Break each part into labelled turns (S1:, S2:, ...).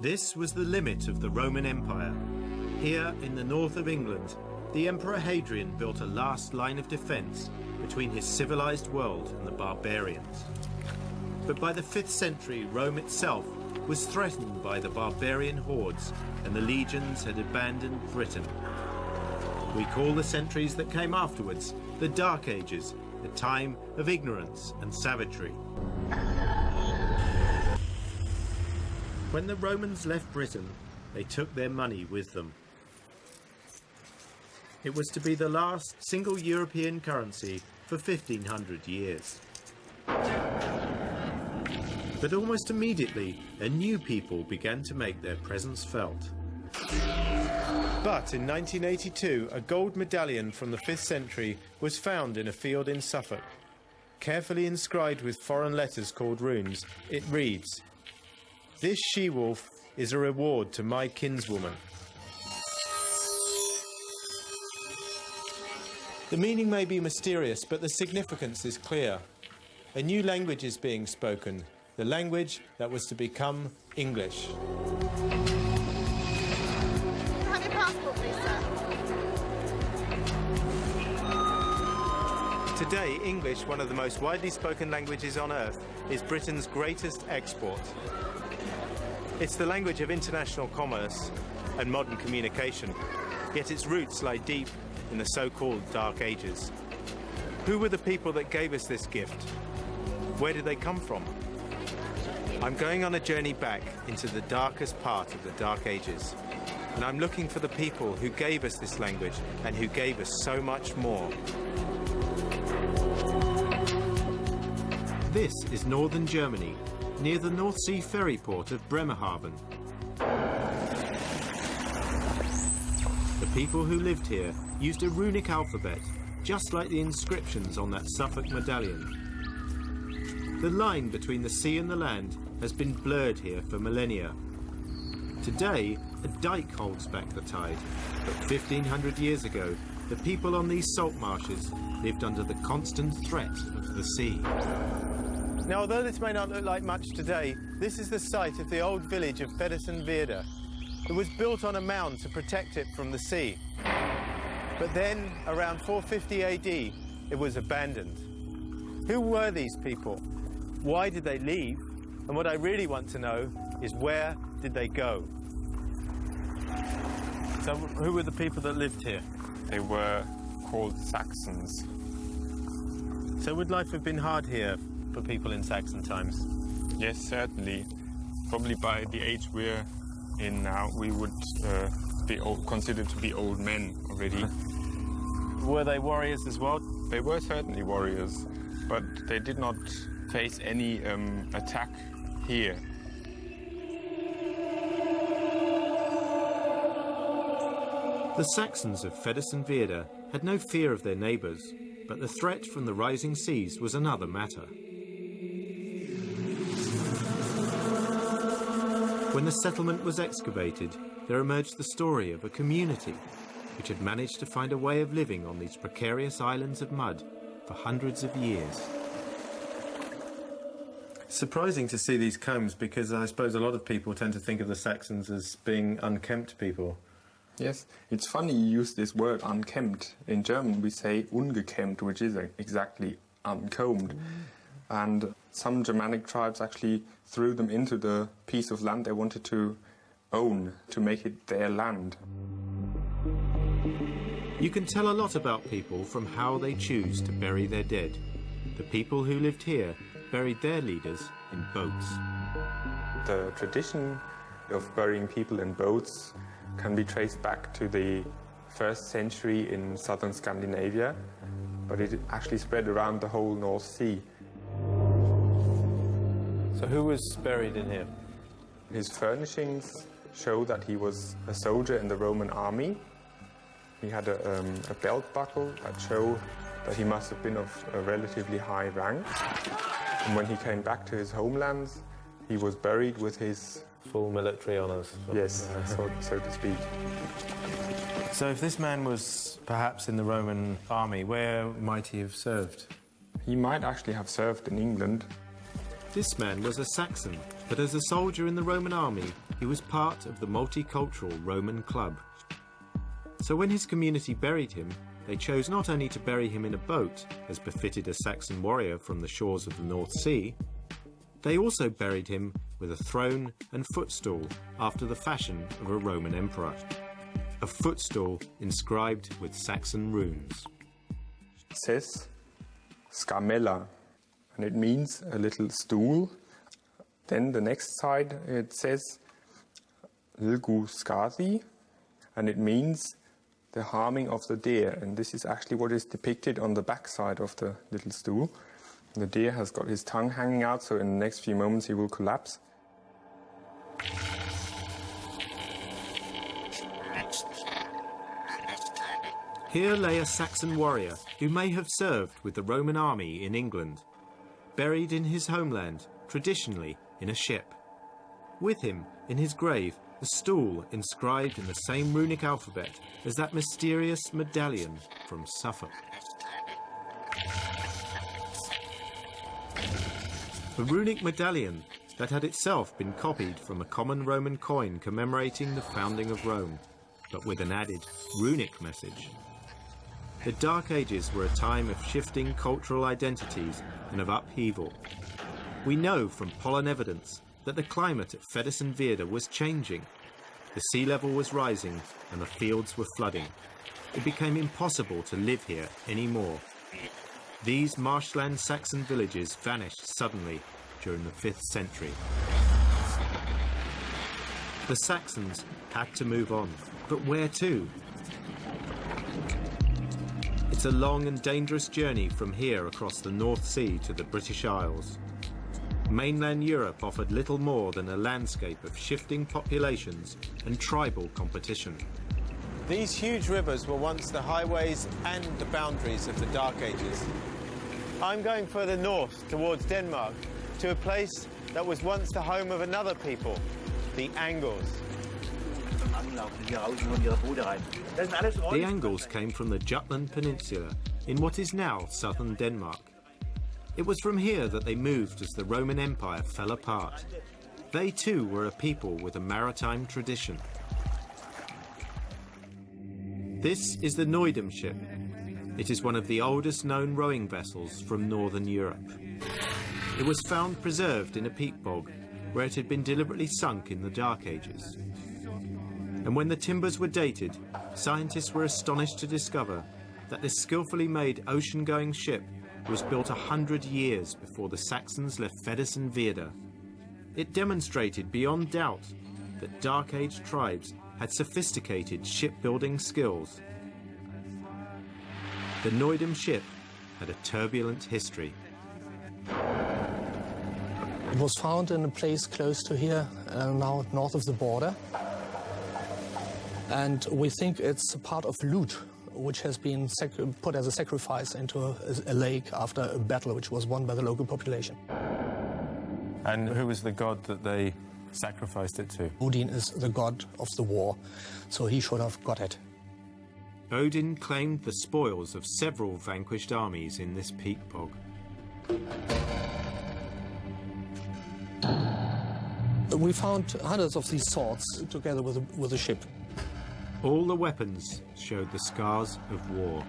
S1: This was the limit of the Roman Empire. Here in the north of England, the Emperor Hadrian built a last line of defence between his civilized world and the barbarians. But by the 5th century, Rome itself was threatened by the barbarian hordes, and the legions had abandoned Britain. We call the centuries that came afterwards the Dark Ages, a time of ignorance and savagery. When the Romans left Britain, they took their money with them. It was to be the last single European currency for 1500 years. But almost immediately, a new people began to make their presence felt. But in 1982, a gold medallion from the 5th century was found in a field in Suffolk. Carefully inscribed with foreign letters called runes, it reads, "This she-wolf is a reward to my kinswoman." The meaning may be mysterious, but the significance is clear. A new language is being spoken, the language that was to become English.
S2: Have your passport, please, sir.
S1: Today, English, one of the most widely spoken languages on earth, is Britain's greatest export. It's the language of international commerce and modern communication, yet its roots lie deep in the so-called Dark Ages. Who were the people that gave us this gift? Where did they come from? I'm going on a journey back into the darkest part of the Dark Ages, and I'm looking for the people who gave us this language and who gave us so much more. This is northern Germany, near the North Sea ferry port of Bremerhaven. The people who lived here used a runic alphabet, just like the inscriptions on that Suffolk medallion. The line between the sea and the land has been blurred here for millennia. Today, a dike holds back the tide, but 1500 years ago, the people on these salt marshes lived under the constant threat of the sea. Now, although this may not look like much today, this is the site of the old village of Feddersen-Veerde. It was built on a mound to protect it from the sea. But then, around 450 AD, it was abandoned. Who were these people? Why did they leave? And what I really want to know is, where did they go? So who were the people that lived here?
S3: They were called Saxons.
S1: So would life have been hard here for people in Saxon times?
S3: Yes, certainly. Probably by the age we're in now, we would be considered to be old men already.
S1: Were they warriors as well?
S3: They were certainly warriors, but they did not face any attack here.
S1: The Saxons of Feddersen-Veerde had no fear of their neighbours, but the threat from the rising seas was another matter. When the settlement was excavated, there emerged the story of a community which had managed to find a way of living on these precarious islands of mud for hundreds of years. Surprising to see these combs, because I suppose a lot of people tend to think of the Saxons as being unkempt people.
S3: Yes, it's funny you use this word unkempt. In German we say ungekämmt, which is exactly uncombed. And some Germanic tribes actually threw them into the piece of land they wanted to own, to make it their land.
S1: You can tell a lot about people from how they choose to bury their dead. The people who lived here buried their leaders in boats.
S3: The tradition of burying people in boats can be traced back to the 1st century in southern Scandinavia, but it actually spread around the whole North Sea.
S1: So who was buried in here?
S3: His furnishings show that he was a soldier in the Roman army. He had a belt buckle that showed that he must have been of a relatively high rank. And when he came back to his homelands, he was buried with his
S1: Full military honours.
S3: Yes, so to speak.
S1: So if this man was perhaps in the Roman army, where might he have served?
S3: He might actually have served in England.
S1: This man was a Saxon, but as a soldier in the Roman army, he was part of the multicultural Roman club. So when his community buried him, they chose not only to bury him in a boat, as befitted a Saxon warrior from the shores of the North Sea, they also buried him with a throne and footstool after the fashion of a Roman emperor. A footstool inscribed with Saxon runes.
S3: It says scamella, and it means a little stool. Then the next side it says lgu-skathi, and it means the harming of the deer, and this is actually what is depicted on the back side of the little stool. The deer has got his tongue hanging out, so in the next few moments he will collapse.
S1: Here lay a Saxon warrior who may have served with the Roman army in England, buried in his homeland, traditionally in a ship. With him, in his grave, a stool inscribed in the same runic alphabet as that mysterious medallion from Suffolk. A runic medallion that had itself been copied from a common Roman coin commemorating the founding of Rome, but with an added runic message. The Dark Ages were a time of shifting cultural identities and of upheaval. We know from pollen evidence that the climate at Feddersen-Veerde was changing. The sea level was rising and the fields were flooding. It became impossible to live here anymore. These marshland Saxon villages vanished suddenly during the 5th century. The Saxons had to move on, but where to? It's a long and dangerous journey from here across the North Sea to the British Isles. Mainland Europe offered little more than a landscape of shifting populations and tribal competition.
S4: These huge rivers were once the highways and the boundaries of the Dark Ages. I'm going further north towards Denmark to a place that was once the home of another people, the Angles.
S1: The Angles came from the Jutland Peninsula in what is now southern Denmark. It was from here that they moved as the Roman Empire fell apart. They too were a people with a maritime tradition. This is the Neudem ship. It is one of the oldest known rowing vessels from northern Europe. It was found preserved in a peat bog where it had been deliberately sunk in the Dark Ages. And when the timbers were dated, scientists were astonished to discover that this skillfully made ocean-going ship was built 100 years before the Saxons left Feddersen-Veerde. It demonstrated beyond doubt that Dark Age tribes had sophisticated shipbuilding skills. The Neudem ship had a turbulent history.
S5: It was found in a place close to here, now north of the border. And we think it's a part of loot, which has been put as a sacrifice into a lake after a battle which was won by the local population.
S4: And who was the god that they sacrificed it to?
S5: Odin is the god of the war, so he should have got it.
S1: Odin claimed the spoils of several vanquished armies in this peat bog.
S5: We found hundreds of these swords together with the ship.
S1: All the weapons showed the scars of war.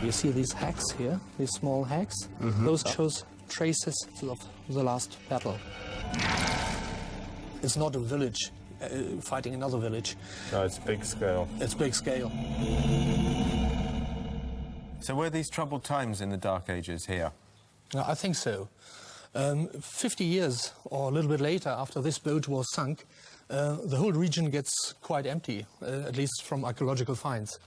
S5: You see these hacks here, these small hacks? Those shows traces of the last battle. It's not a village fighting another village.
S4: No, it's big scale.
S5: It's big scale.
S4: So were these troubled times in the Dark Ages here?
S5: I think so. 50 years or a little bit later, after this boat was sunk, the whole region gets quite empty, at least from archaeological finds.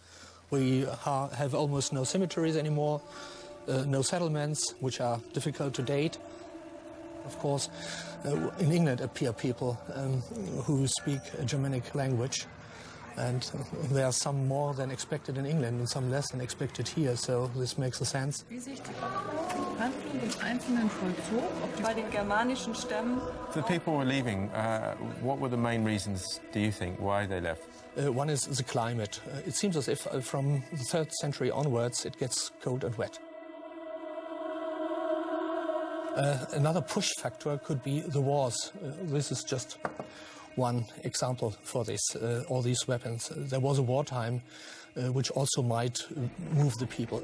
S5: We have almost no cemeteries anymore, no settlements, which are difficult to date. Of course, in England appear people who speak a Germanic language, and there are some more than expected in England and some less than expected here, so this makes a sense.
S4: The people were leaving. What were the main reasons, do you think, why they left?
S5: One is the climate. It seems as if from the 3rd century onwards it gets cold and wet. Another push factor could be the wars. This is just one example for this, all these weapons. There was a wartime which also might move the people.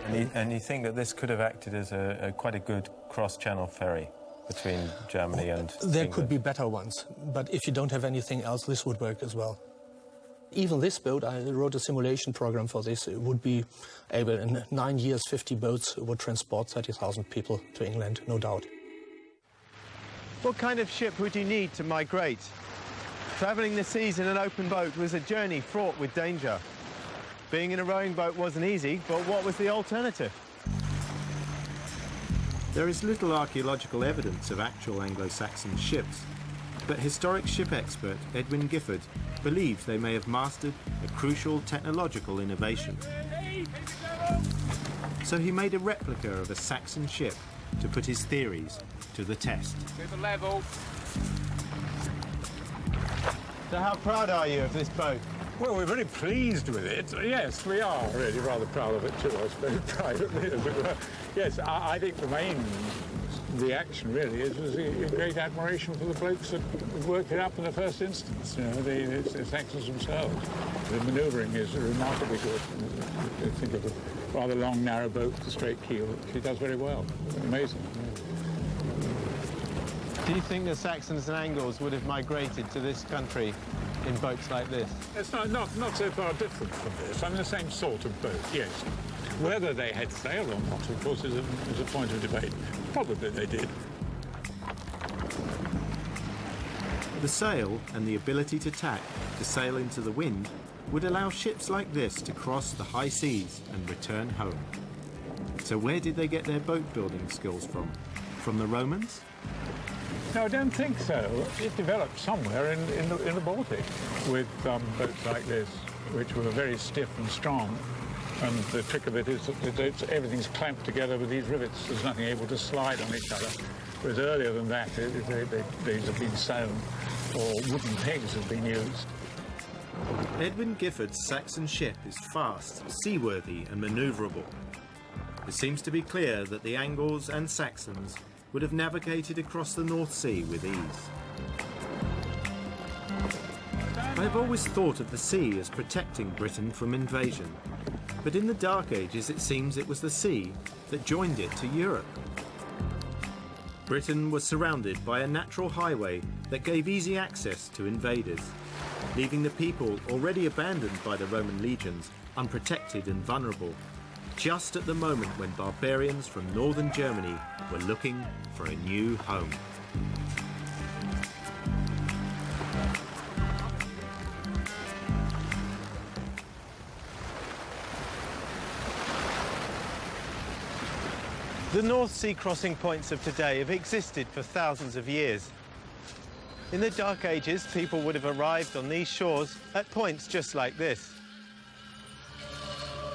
S4: And you think that this could have acted as quite a good cross-channel ferry between Germany and
S5: There
S4: England?
S5: could be better ones, but if you don't have anything else, this would work as well. Even this boat, I wrote a simulation program for this. It would be able, in 9 years, 50 boats would transport 30,000 people to England, no doubt.
S4: What kind of ship would you need to migrate? Travelling the seas in an open boat was a journey fraught with danger. Being in a rowing boat wasn't easy, but what was the alternative?
S1: There is little archaeological evidence of actual Anglo-Saxon ships, but historic ship expert Edwin Gifford believes they may have mastered a crucial technological innovation. So he made a replica of a Saxon ship to put his theories to the test.
S6: To the level.
S4: So how proud are you of this boat?
S6: Well, we're very pleased with it. Yes, we are really rather proud of it too, I suppose, privately, as it were. Yes, I think the main reaction really was a great admiration for the blokes that worked it up in the first instance, you know, the Saxons themselves. The manoeuvring is remarkably good. Think of a rather long, narrow boat with a straight keel. She does very well. Amazing.
S4: Do you think the Saxons and Angles would have migrated to this country in boats like this?
S6: It's not so far different from this. I mean, the same sort of boat, yes. Whether they had sail or not, of course, is a point of debate. Probably they did.
S1: The sail and the ability to tack, to sail into the wind, would allow ships like this to cross the high seas and return home. So where did they get their boat building skills from? From the Romans?
S6: No, I don't think so. It developed somewhere in the Baltic with boats like this, which were very stiff and strong. And the trick of it is that everything's clamped together with these rivets. There's nothing able to slide on each other. Whereas earlier than that, these have been sewn, or wooden pegs have been used.
S1: Edwin Gifford's Saxon ship is fast, seaworthy and manoeuvrable. It seems to be clear that the Angles and Saxons would have navigated across the North Sea with ease. I've always thought of the sea as protecting Britain from invasion, but in the Dark Ages it seems it was the sea that joined it to Europe. Britain was surrounded by a natural highway that gave easy access to invaders, leaving the people already abandoned by the Roman legions unprotected and vulnerable, just at the moment when barbarians from northern Germany were looking for a new home.
S4: The North Sea crossing points of today have existed for thousands of years. In the Dark Ages, people would have arrived on these shores at points just like this.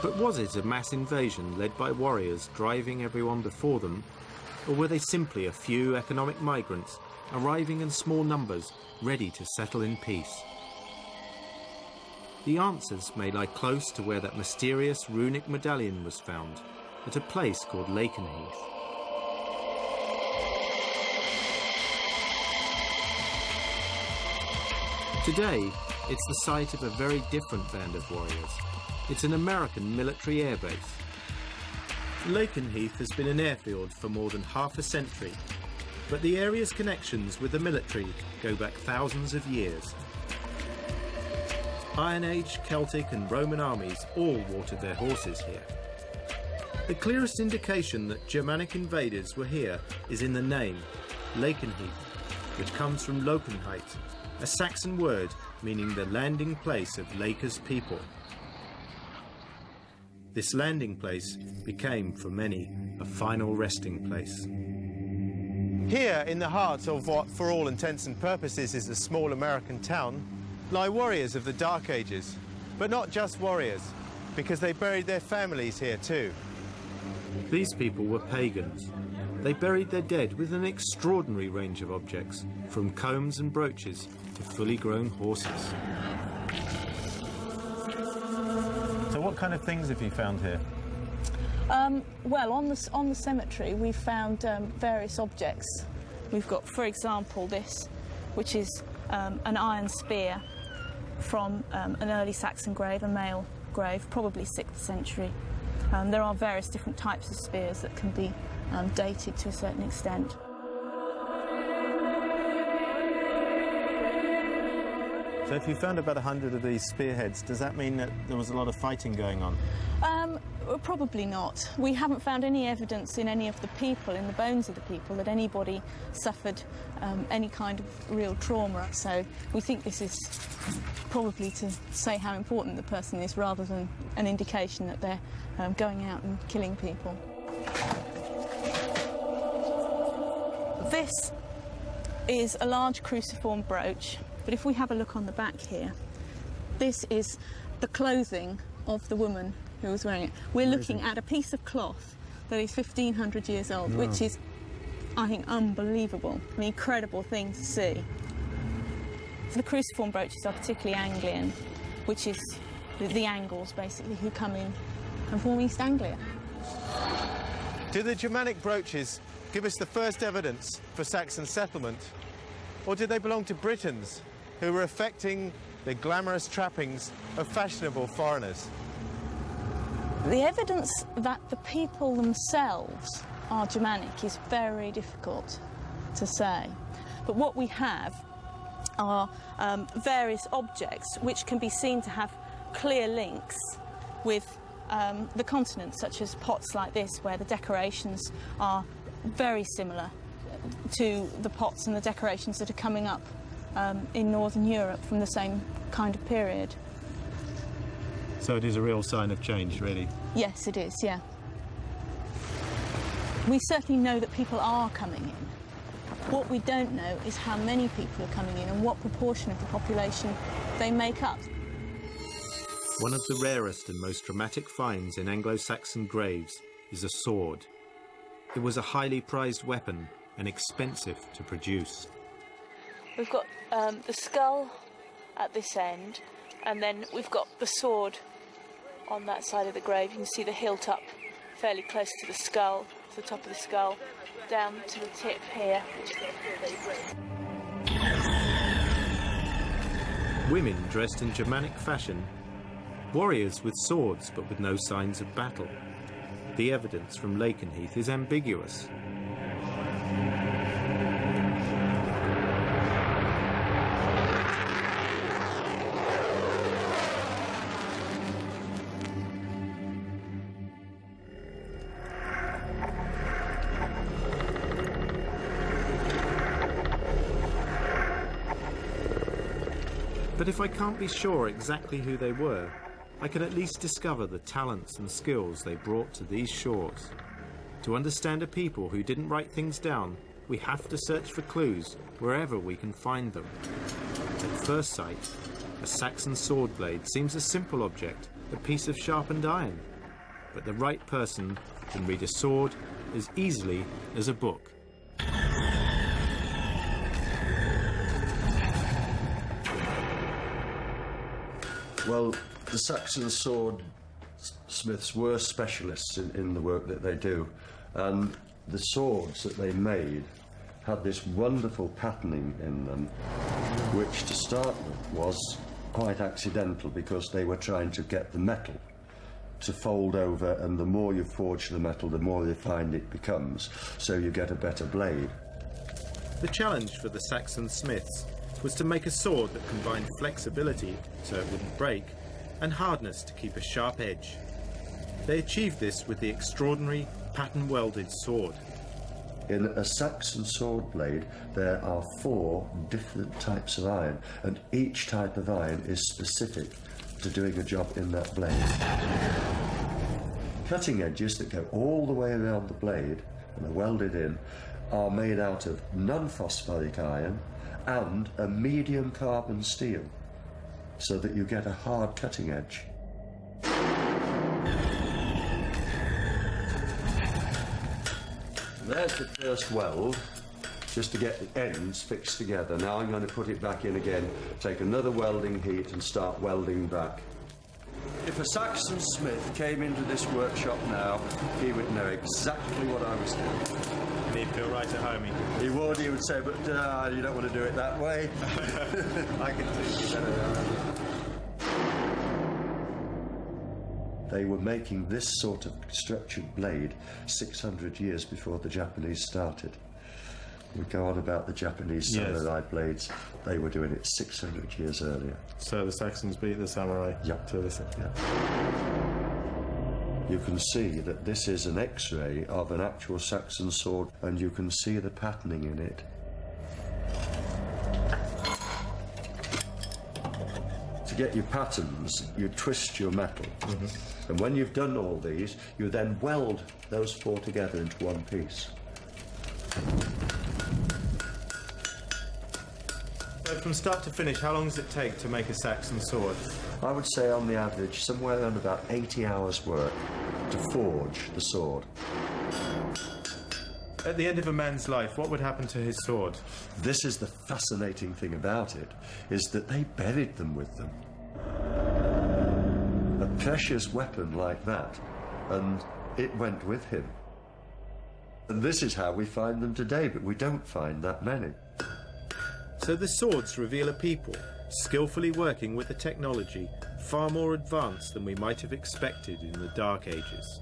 S1: But was it a mass invasion led by warriors driving everyone before them, or were they simply a few economic migrants arriving in small numbers, ready to settle in peace? The answers may lie close to where that mysterious runic medallion was found, at a place called Lakenheath. Today, it's the site of a very different band of warriors. It's an American military airbase. Lakenheath has been an airfield for more than half a century, but the area's connections with the military go back thousands of years. Iron Age, Celtic and Roman armies all watered their horses here. The clearest indication that Germanic invaders were here is in the name, Lakenheath, which comes from Lokenheit, a Saxon word meaning the landing place of Laker's people. This landing place became, for many, a final resting place.
S4: Here, in the heart of what, for all intents and purposes, is a small American town, lie warriors of the Dark Ages. But not just warriors, because they buried their families here too.
S1: These people were pagans. They buried their dead with an extraordinary range of objects, from combs and brooches to fully grown horses.
S4: So what kind of things have you found here?
S7: Well, on the cemetery we've found various objects. We've got, for example, this, which is an iron spear from an early Saxon grave, a male grave, probably 6th century. There are various different types of spears that can be dated to a certain extent.
S4: So if you found about 100 of these spearheads, does that mean that there was a lot of fighting going on?
S7: Probably not. We haven't found any evidence in any of the people, in the bones of the people, that anybody suffered any kind of real trauma. So we think this is probably to say how important the person is rather than an indication that they're going out and killing people. This is a large cruciform brooch, but if we have a look on the back here, this is the clothing of the woman who was wearing it. We're looking at a piece of cloth that is 1,500 years old, which is, I think, unbelievable, an incredible thing to see. The cruciform brooches are particularly Anglian, which is the Angles, basically, who come in and form East Anglia.
S4: Do the Germanic brooches give us the first evidence for Saxon settlement, or did they belong to Britons who were affecting the glamorous trappings of fashionable foreigners?
S7: The evidence that the people themselves are Germanic is very difficult to say. But what we have are various objects which can be seen to have clear links with the continent, such as pots like this, where the decorations are very similar to the pots and the decorations that are coming up in Northern Europe from the same kind of period.
S1: So it is a real sign of change, really?
S7: Yes, it is, yeah. We certainly know that people are coming in. What we don't know is how many people are coming in and what proportion of the population they make up.
S1: One of the rarest and most dramatic finds in Anglo-Saxon graves is a sword. It was a highly prized weapon and expensive to produce.
S7: We've got the skull at this end, and then we've got the sword on that side of the grave. You can see the hilt up fairly close to the skull, to the top of the skull, down to the tip here.
S1: Women dressed in Germanic fashion, warriors with swords but with no signs of battle. The evidence from Lakenheath is ambiguous. But if I can't be sure exactly who they were, I can at least discover the talents and skills they brought to these shores. To understand a people who didn't write things down, we have to search for clues wherever we can find them. At first sight, a Saxon sword blade seems a simple object, a piece of sharpened iron. But the right person can read a sword as easily as a book.
S8: Well, the Saxon sword smiths were specialists in the work that they do, and the swords that they made had this wonderful patterning in them, which to start with was quite accidental because they were trying to get the metal to fold over, and the more you forge the metal, the more refined it becomes, so you get a better blade.
S1: The challenge for the Saxon smiths was to make a sword that combined flexibility, so it wouldn't break, and hardness to keep a sharp edge. They achieved this with the extraordinary pattern-welded sword.
S8: In a Saxon sword blade, there are 4 different types of iron, and each type of iron is specific to doing a job in that blade. Cutting edges that go all the way around the blade and are welded in are made out of non-phosphoric iron and a medium carbon steel, so that you get a hard cutting edge. There's the first weld, just to get the ends fixed together. Now I'm going to put it back in again, take another welding heat and start welding back. if a Saxon smith came into this workshop now, he would know exactly what I was doing.
S1: He'd feel right at home.
S8: He would say, but you don't want to do it that way. I can think better. They were making this sort of structured blade 600 years before the Japanese started. We go on about the Japanese samurai blades. They were doing it 600 years earlier.
S1: So the Saxons beat the samurai to this.
S8: Yeah. You can see that this is an X-ray of an actual Saxon sword, and you can see the patterning in it. To get your patterns, you twist your metal. And when you've done all these, you then weld those four together into one piece.
S1: So from start to finish, how long does it take to make a Saxon sword?
S8: I would say on the average somewhere around about 80 hours work to forge the sword.
S1: At the end of a man's life, what would happen to his sword?
S8: This is the fascinating thing about it, is that they buried them with them. A precious weapon like that, and it went with him. And this is how we find them today, but we don't find that many.
S1: So the swords reveal a people skillfully working with a technology far more advanced than we might have expected in the Dark Ages.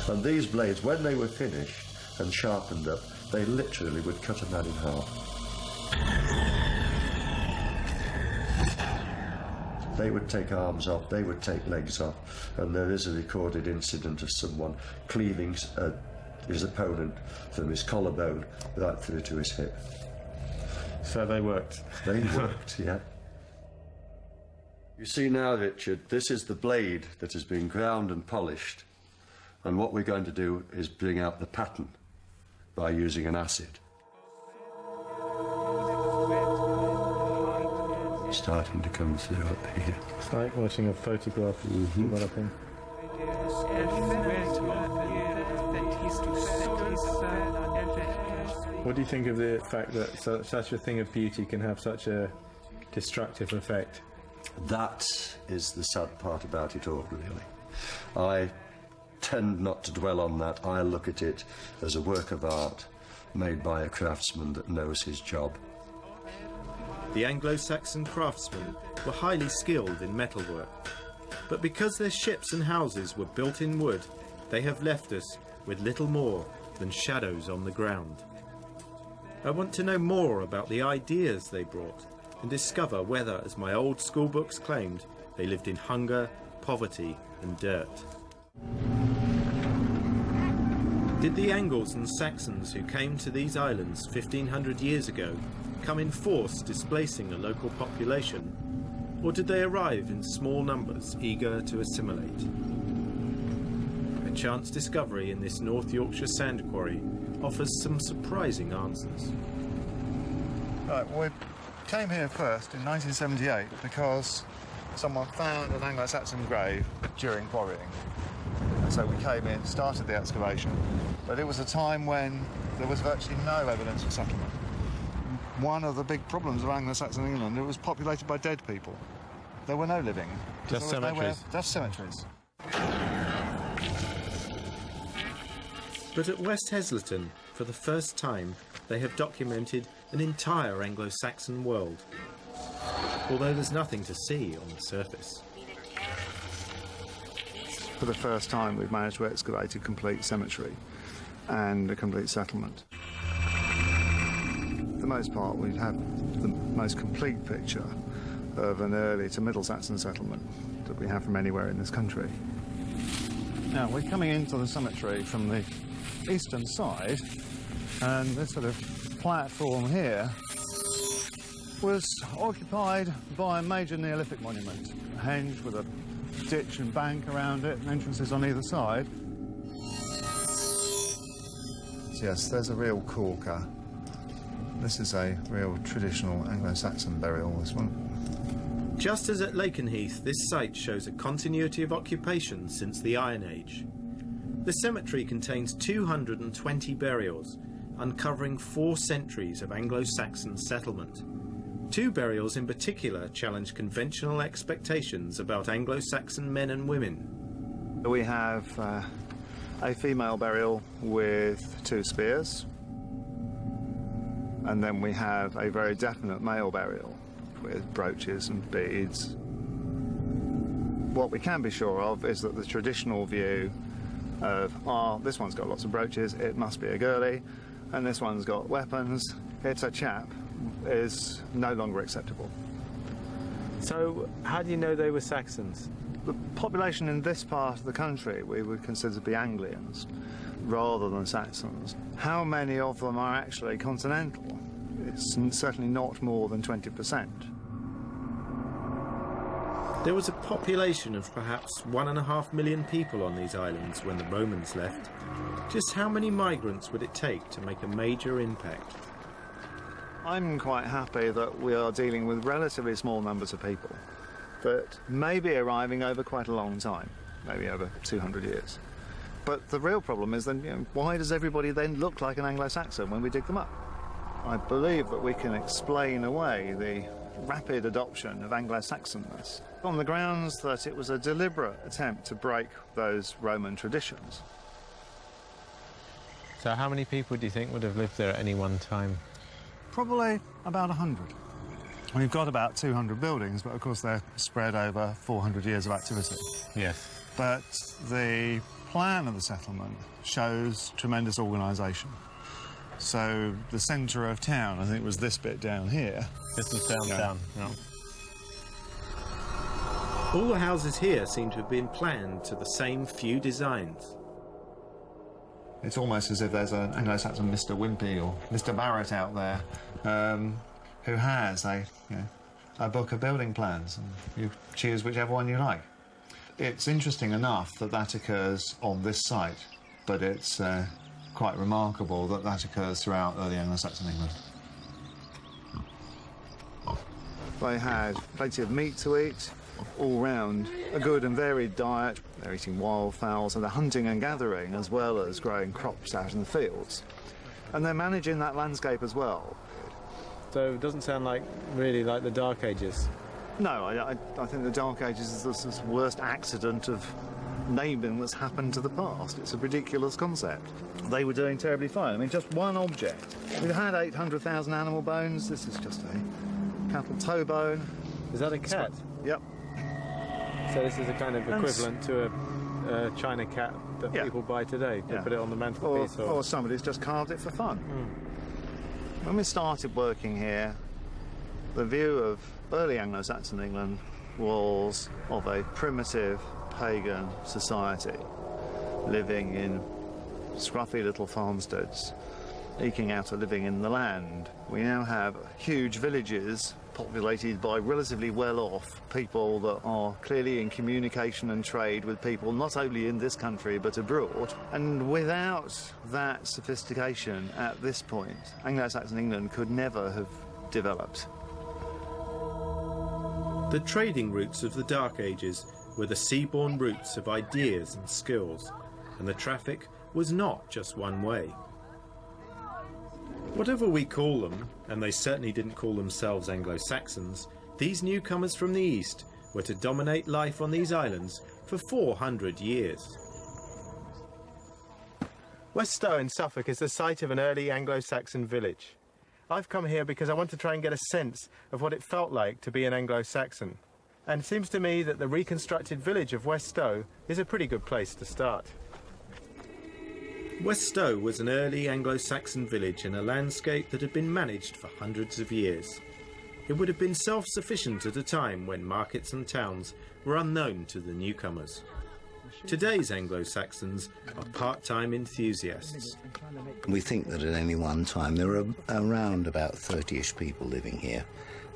S8: And these blades, when they were finished and sharpened up, they literally would cut a man in half. They would take arms off, they would take legs off, and there is a recorded incident of someone cleaving his opponent from his collarbone right through to his hip.
S1: So they worked.
S8: They worked, yeah. You see now, Richard, this is the blade that has been ground and polished, and what we're going to do is bring out the pattern by using an acid. Starting to come through up here.
S1: It's like watching a photograph developing. What do you think of the fact that such a thing of beauty can have such a destructive effect?
S8: That is the sad part about it all, really. I tend not to dwell on that. I look at it as a work of art made by a craftsman that knows his job.
S1: The Anglo-Saxon craftsmen were highly skilled in metalwork, but because their ships and houses were built in wood, they have left us with little more than shadows on the ground. I want to know more about the ideas they brought and discover whether, as my old school books claimed, they lived in hunger, poverty and dirt. Did the Angles and Saxons who came to these islands 1500 years ago come in force displacing a local population, or did they arrive in small numbers eager to assimilate? A chance discovery in this North Yorkshire sand quarry offers some surprising answers.
S9: Right, well, we came here first in 1978 because someone found an Anglo-Saxon grave during quarrying. And so we came in, started the excavation, but it was a time when there was virtually no evidence of settlement. One of the big problems of Anglo-Saxon England, it was populated by dead people. There were no living.
S1: Just cemeteries.
S9: Just cemeteries.
S1: But at West Heslington, for the first time, they have documented an entire Anglo-Saxon world, although there's nothing to see on the surface.
S9: For the first time, we've managed to excavate a complete cemetery and a complete settlement. For the most part, we have the most complete picture of an early to Middle Saxon settlement that we have from anywhere in this country. Now, we're coming into the cemetery from the eastern side, and this sort of platform here was occupied by a major Neolithic monument, a henge with a ditch and bank around it, and entrances on either side. So yes, there's a real corker. This is a real traditional Anglo-Saxon burial, this one.
S1: Just as at Lakenheath, this site shows a continuity of occupation since the Iron Age. The cemetery contains 220 burials, uncovering 4 centuries of Anglo-Saxon settlement. Two burials in particular challenge conventional expectations about Anglo-Saxon men and women.
S9: We have a female burial with 2 spears, and then we have a very definite male burial with brooches and beads. What we can be sure of is that the traditional view of, this one's got lots of brooches, it must be a girlie, and this one's got weapons, it's a chap, is no longer acceptable.
S4: So, how do you know they were Saxons?
S9: The population in this part of the country we would consider to be Anglians rather than Saxons. How many of them are actually continental? It's certainly not more than 20%.
S1: There was a population of perhaps 1.5 million people on these islands when the Romans left. Just how many migrants would it take to make a major impact?
S9: I'm quite happy that we are dealing with relatively small numbers of people, but maybe arriving over quite a long time, maybe over 200 years. But the real problem is then, why does everybody then look like an Anglo-Saxon when we dig them up? I believe that we can explain away the rapid adoption of Anglo-Saxonness on the grounds that it was a deliberate attempt to break those Roman traditions.
S4: So how many people do you think would have lived there at any one time?
S9: Probably about 100. We've got about 200 buildings, but of course they're spread over 400 years of activity.
S4: Yes.
S9: But the plan of the settlement shows tremendous organisation. So the centre of town, I think, was this bit down here.
S4: This is downtown. Yeah.
S1: All the houses here seem to have been planned to the same few designs.
S9: It's almost as if there's an Anglo-Saxon Mr. Wimpy or Mr. Barrett out there who has a book of building plans, and you choose whichever one you like. It's interesting enough that that occurs on this site, but it's quite remarkable that that occurs throughout early Anglo-Saxon England. They had plenty of meat to eat, all round a good and varied diet. They're eating wild fowls and they're hunting and gathering as well as growing crops out in the fields. And they're managing that landscape as well.
S4: So it doesn't sound really like the Dark Ages.
S9: No, I think the Dark Ages is the worst accident of naming that's happened to the past. It's a ridiculous concept. They were doing terribly fine. I mean, just one object. We've had 800,000 animal bones. This is just a cattle toe bone.
S4: Is that a cat?
S9: Yep.
S4: So this is a kind of equivalent to a China cat that people buy today to put it on the mantelpiece.
S9: Or somebody's just carved it for fun. When we started working here, the view of early Anglo-Saxon England was of a primitive pagan society living in scruffy little farmsteads, eking out a living in the land. We now have huge villages populated by relatively well-off people that are clearly in communication and trade with people not only in this country but abroad. And without that sophistication at this point, Anglo-Saxon England could never have developed.
S1: The trading routes of the Dark Ages were the seaborne routes of ideas and skills, and the traffic was not just one way. Whatever we call them, and they certainly didn't call themselves Anglo-Saxons, these newcomers from the east were to dominate life on these islands for 400 years.
S4: West Stow in Suffolk is the site of an early Anglo-Saxon village. I've come here because I want to try and get a sense of what it felt like to be an Anglo-Saxon. And it seems to me that the reconstructed village of West Stow is a pretty good place to start.
S1: West Stow was an early Anglo-Saxon village in a landscape that had been managed for hundreds of years. It would have been self-sufficient at a time when markets and towns were unknown to the newcomers. Today's Anglo-Saxons are part-time enthusiasts.
S10: We think that at any one time there are around about 30-ish people living here,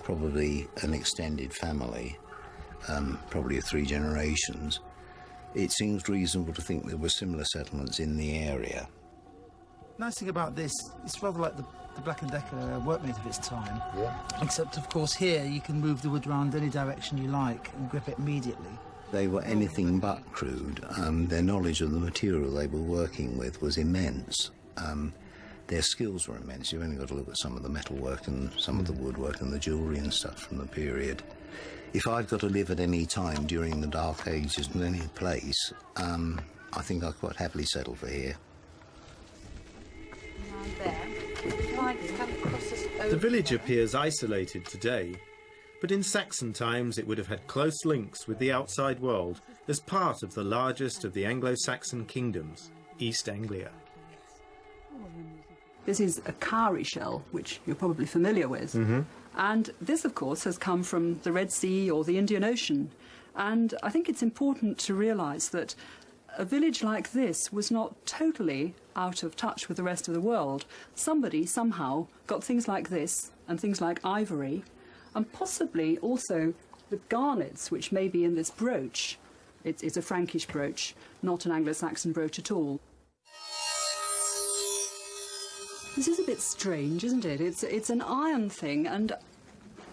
S10: probably an extended family, probably of 3 generations. It seems reasonable to think there were similar settlements in the area.
S11: Nice thing about this, it's rather like the Black & Decker workmate of its time. Yeah. Except, of course, here you can move the wood around any direction you like and grip it immediately.
S10: They were anything but crude. Their knowledge of the material they were working with was immense. their skills were immense. You've only got to look at some of the metalwork and some of the woodwork and the jewellery and stuff from the period. If I've got to live at any time during the Dark Ages in any place, I think I'd quite happily settle for here.
S1: The village appears isolated today, but in Saxon times it would have had close links with the outside world as part of the largest of the Anglo-Saxon kingdoms, East Anglia.
S12: This is a cowrie shell, which you're probably familiar with. And this, of course, has come from the Red Sea or the Indian Ocean. And I think it's important to realise that a village like this was not totally out of touch with the rest of the world. Somebody, somehow, got things like this and things like ivory, and possibly also the garnets, which may be in this brooch. It's a Frankish brooch, not an Anglo-Saxon brooch at all. This is a bit strange, isn't it? It's an iron thing, and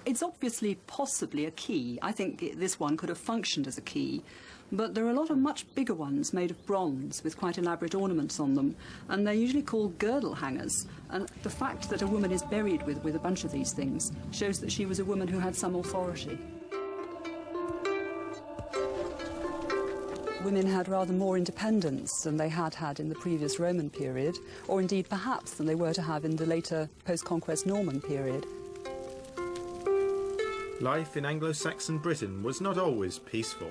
S12: it's obviously possibly a key. I think this one could have functioned as a key, but there are a lot of much bigger ones made of bronze with quite elaborate ornaments on them, and they're usually called girdle hangers. And the fact that a woman is buried with a bunch of these things shows that she was a woman who had some authority. Women had rather more independence than they had had in the previous Roman period, or indeed perhaps than they were to have in the later post-conquest Norman period.
S1: Life in Anglo-Saxon Britain was not always peaceful.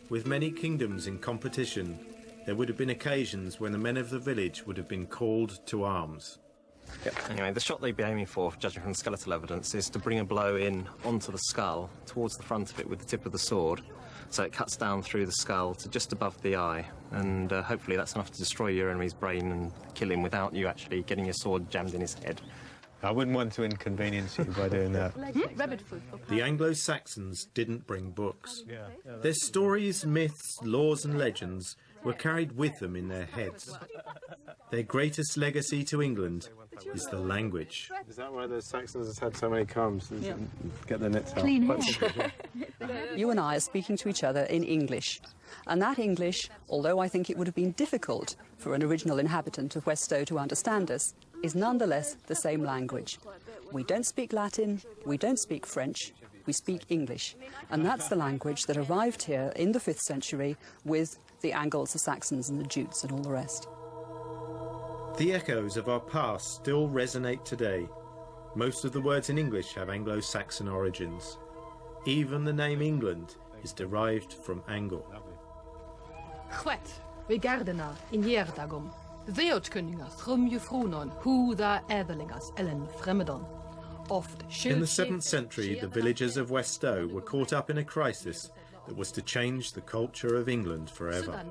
S1: With many kingdoms in competition, there would have been occasions when the men of the village would have been called to arms.
S13: Anyway, the shot they'd be aiming for, judging from the skeletal evidence, is to bring a blow in onto the skull, towards the front of it with the tip of the sword, so it cuts down through the skull to just above the eye, and hopefully that's enough to destroy your enemy's brain and kill him without you actually getting your sword jammed in his head.
S4: I wouldn't want to inconvenience you by doing that.
S1: The Anglo-Saxons didn't bring books. Their stories, myths, laws and legends were carried with them in their heads. Their greatest legacy to England is the language.
S4: Is that why the Saxons had so many combs?
S12: Yeah.
S4: Get their nets out.
S12: Clean hair. You and I are speaking to each other in English. And that English, although I think it would have been difficult for an original inhabitant of West Stow to understand us, is nonetheless the same language. We don't speak Latin, we don't speak French, we speak English. And that's the language that arrived here in the 5th century with the Angles, the Saxons and the Jutes and all the rest.
S1: The echoes of our past still resonate today. Most of the words in English have Anglo-Saxon origins. Even the name England is derived from Angle.
S14: Chwet, we gardena in Jerdagum. Theotkunningas, Rumjufrunon, Huda Evelingas, Ellen Fremedon.
S1: In the 7th century, the villagers of West Stow were caught up in a crisis that was to change the culture of England forever.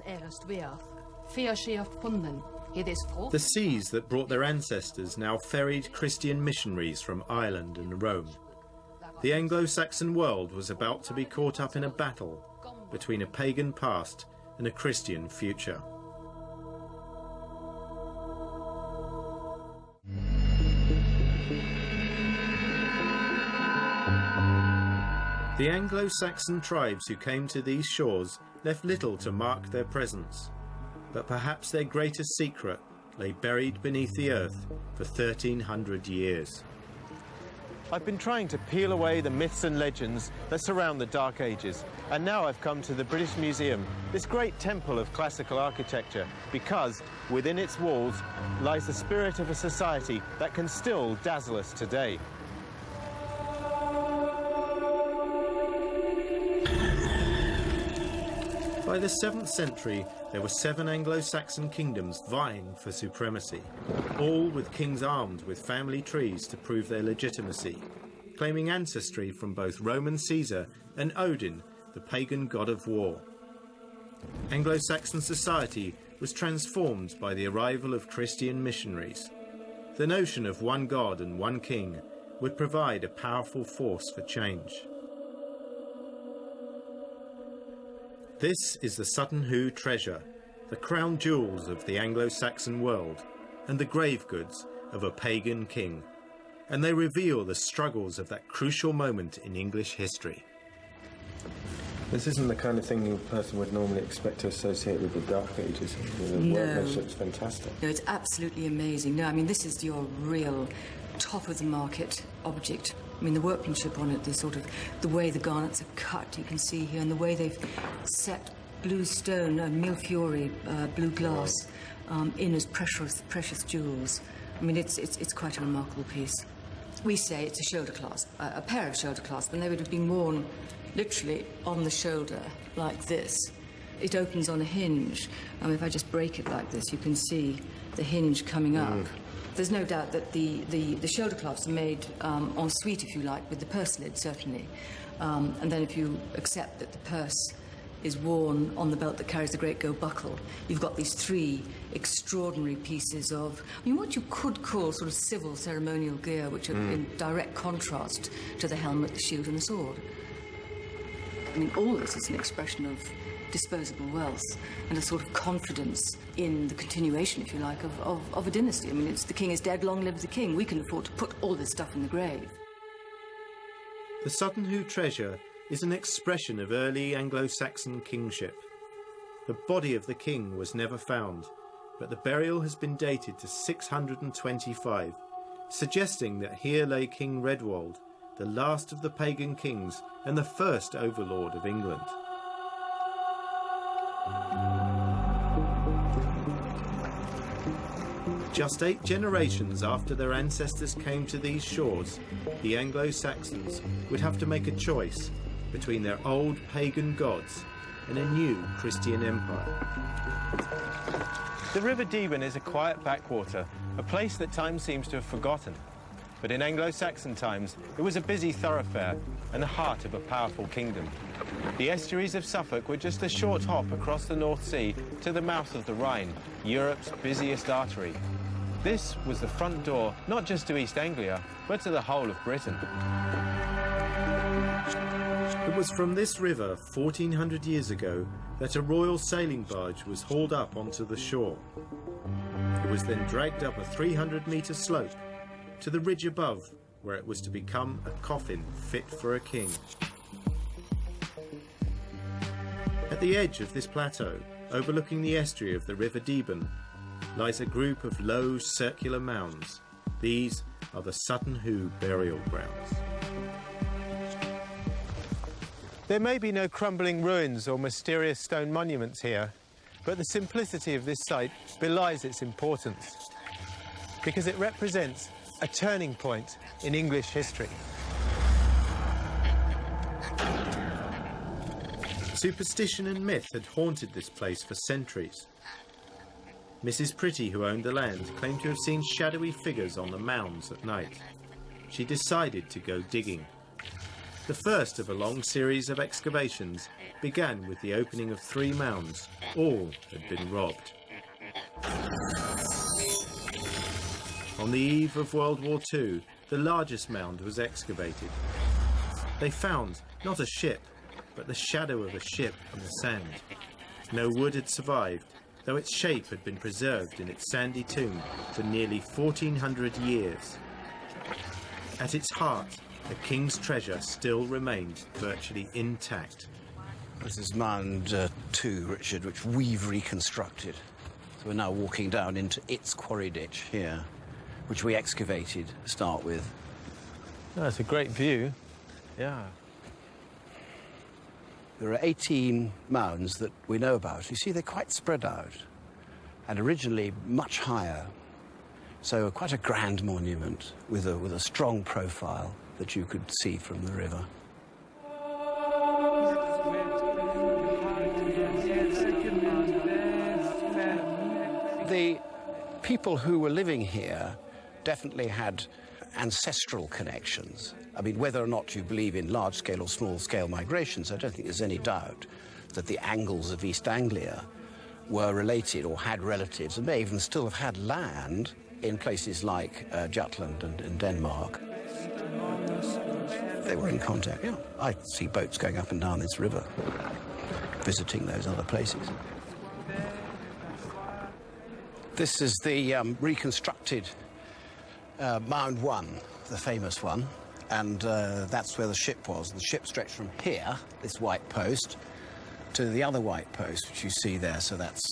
S1: The seas that brought their ancestors now ferried Christian missionaries from Ireland and Rome. The Anglo-Saxon world was about to be caught up in a battle between a pagan past and a Christian future. The Anglo-Saxon tribes who came to these shores left little to mark their presence, but perhaps their greatest secret lay buried beneath the earth for 1,300 years.
S4: I've been trying to peel away the myths and legends that surround the Dark Ages, and now I've come to the British Museum, this great temple of classical architecture, because within its walls lies the spirit of a society that can still dazzle us today.
S1: By the 7th century, there were 7 Anglo-Saxon kingdoms vying for supremacy, all with kings armed with family trees to prove their legitimacy, claiming ancestry from both Roman Caesar and Odin, the pagan god of war. Anglo-Saxon society was transformed by the arrival of Christian missionaries. The notion of one god and one king would provide a powerful force for change. This is the Sutton Hoo treasure, the crown jewels of the Anglo-Saxon world, and the grave goods of a pagan king. And they reveal the struggles of that crucial moment in English history.
S4: This isn't the kind of thing a person would normally expect to associate with the Dark Ages. The workmanship's fantastic.
S15: No, it's absolutely amazing. No, I mean, this is your real top-of-the-market object. I mean, the workmanship on it, the way the garnets are cut, you can see here, and the way they've set blue stone, mille-fiori, blue glass, in as precious jewels. I mean, it's quite a remarkable piece. We say it's a shoulder clasp, a pair of shoulder clasps, and they would have been worn literally on the shoulder like this. It opens on a hinge. If I just break it like this, you can see the hinge coming up. There's no doubt that the shoulder clasps are made en suite, if you like, with the purse lid, certainly. And then if you accept that the purse is worn on the belt that carries the great gold buckle, you've got these three extraordinary pieces of, I mean, what you could call sort of civil ceremonial gear, which are in direct contrast to the helmet, the shield, and the sword. I mean, all this is an expression of disposable wealth and a sort of confidence in the continuation, if you like, of a dynasty. I mean, it's the king is dead, long live the king. We can afford to put all this stuff in the grave.
S1: The Sutton Hoo treasure is an expression of early Anglo-Saxon kingship. The body of the king was never found, but the burial has been dated to 625, suggesting that here lay King Redwald, the last of the pagan kings and the first overlord of England. Just 8 generations after their ancestors came to these shores, the Anglo-Saxons would have to make a choice between their old pagan gods and a new Christian empire.
S4: The River Deben is a quiet backwater, a place that time seems to have forgotten. But in Anglo-Saxon times, it was a busy thoroughfare and the heart of a powerful kingdom. The estuaries of Suffolk were just a short hop across the North Sea to the mouth of the Rhine, Europe's busiest artery. This was the front door, not just to East Anglia, but to the whole of Britain.
S1: It was from this river 1400 years ago that a royal sailing barge was hauled up onto the shore. It was then dragged up a 300-metre slope to the ridge above, where it was to become a coffin fit for a king. At the edge of this plateau, overlooking the estuary of the River Deben, lies a group of low circular mounds. These are the Sutton Hoo burial grounds.
S4: There may be no crumbling ruins or mysterious stone monuments here, but the simplicity of this site belies its importance, because it represents a turning point in English history.
S1: Superstition and myth had haunted this place for centuries. Mrs. Pretty, who owned the land, claimed to have seen shadowy figures on the mounds at night. She decided to go digging. The first of a long series of excavations began with the opening of 3 mounds. All had been robbed. On the eve of World War II, the largest mound was excavated. They found not a ship, but the shadow of a ship in the sand. No wood had survived, though its shape had been preserved in its sandy tomb for nearly 1400 years. At its heart, the king's treasure still remained virtually intact.
S16: This is Mound 2, Richard, which we've reconstructed. So we're now walking down into its quarry ditch here, which we excavated to start with.
S4: That's a great view. Yeah.
S16: There are 18 mounds that we know about. You see, they're quite spread out, and originally much higher. So quite a grand monument with a strong profile that you could see from the river. The people who were living here definitely had ancestral connections. I mean, whether or not you believe in large-scale or small-scale migrations, I don't think there's any doubt that the Angles of East Anglia were related or had relatives and may even still have had land in places like Jutland and Denmark. They were in contact, yeah. I see boats going up and down this river, visiting those other places. This is the reconstructed Mound 1, the famous one. and that's where the ship was. The ship stretched from here, this white post, to the other white post, which you see there. So that's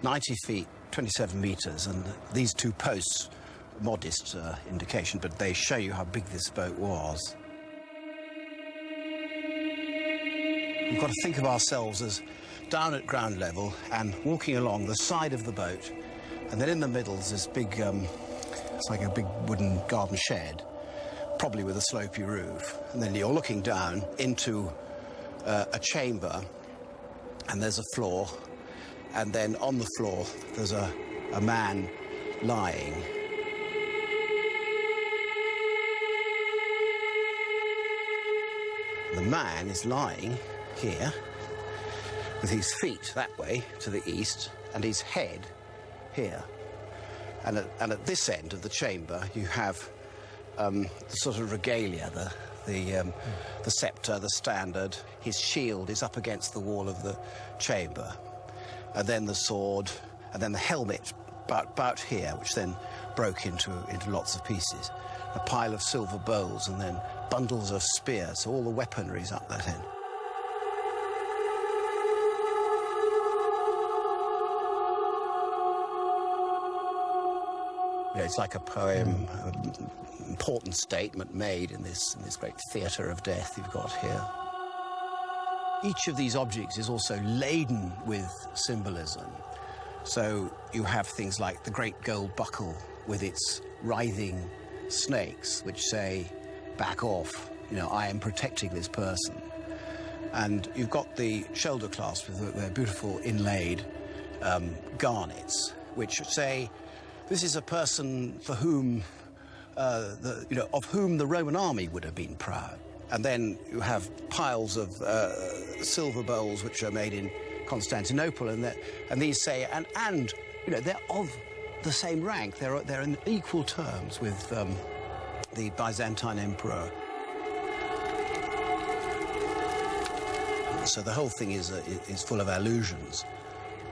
S16: 90 feet, 27 metres, and these two posts, modest indication, but they show you how big this boat was. We've got to think of ourselves as down at ground level and walking along the side of the boat, and then in the middle is this big, it's like a big wooden garden shed, probably with a slopey roof, and then you're looking down into a chamber, and there's a floor, and then on the floor there's a man lying. The man is lying here, with his feet that way to the east, and his head here. And at this end of the chamber, you have the sort of regalia, the sceptre, the standard. His shield is up against the wall of the chamber. And then the sword, and then the helmet about here, which then broke into lots of pieces. A pile of silver bowls, and then bundles of spears, so all the weaponry's up that end. Yeah, it's like a poem, an important statement made in this great theatre of death you've got here. Each of these objects is also laden with symbolism. So you have things like the great gold buckle with its writhing snakes, which say, back off, you know, I am protecting this person. And you've got the shoulder clasp with their beautiful inlaid garnets, which say, this is a person for whom, of whom the Roman army would have been proud. And then you have piles of silver bowls which are made in Constantinople, and these say, and you know, they're of the same rank. They're in equal terms with the Byzantine emperor. So the whole thing is full of allusions: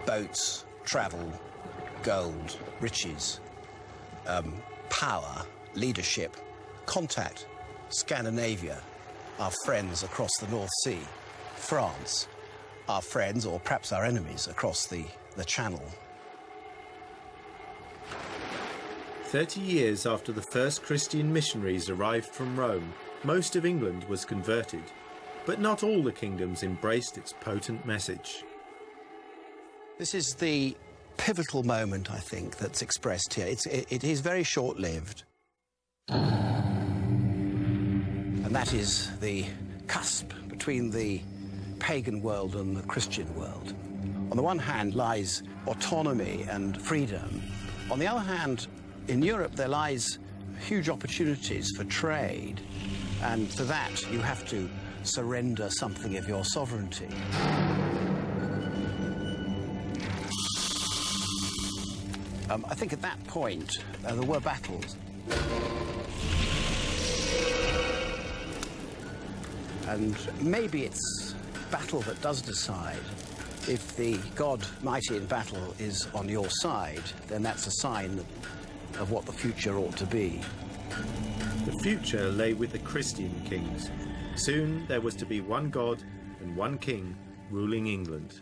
S16: boats, travel, gold, riches, power, leadership, contact, Scandinavia, our friends across the North Sea, France, our friends, or perhaps our enemies, across the Channel.
S1: 30 years after the first Christian missionaries arrived from Rome, most of England was converted, but not all the kingdoms embraced its potent message.
S16: This is the pivotal moment, I think, that's expressed here. It is very short-lived. And that is the cusp between the pagan world and the Christian world. On the one hand lies autonomy and freedom. On the other hand, in Europe there lies huge opportunities for trade, and for that you have to surrender something of your sovereignty. I think at that point there were battles. And maybe it's battle that does decide. If the God mighty in battle is on your side, then that's a sign of what the future ought to be.
S1: The future lay with the Christian kings. Soon there was to be one God and one king ruling England.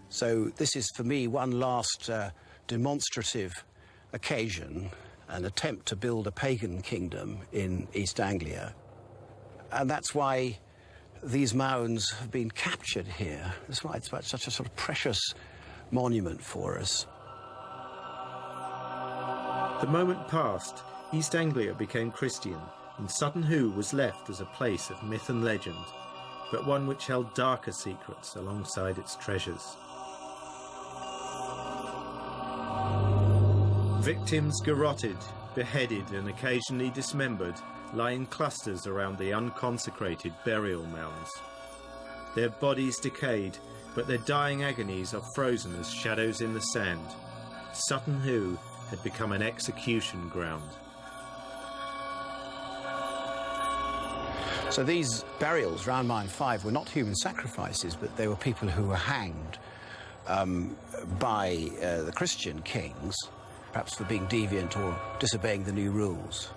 S16: So this is for me one last demonstrative occasion, an attempt to build a pagan kingdom in East Anglia. And that's why these mounds have been captured here. That's why it's such a sort of precious monument for us.
S1: The moment passed, East Anglia became Christian, and Sutton Hoo was left as a place of myth and legend, but one which held darker secrets alongside its treasures. Victims garroted, beheaded and occasionally dismembered lie in clusters around the unconsecrated burial mounds. Their bodies decayed, but their dying agonies are frozen as shadows in the sand. Sutton Hoo had become an execution ground.
S16: So these burials round Mine 5 were not human sacrifices, but they were people who were hanged by the Christian kings, perhaps for being deviant or disobeying the new rules.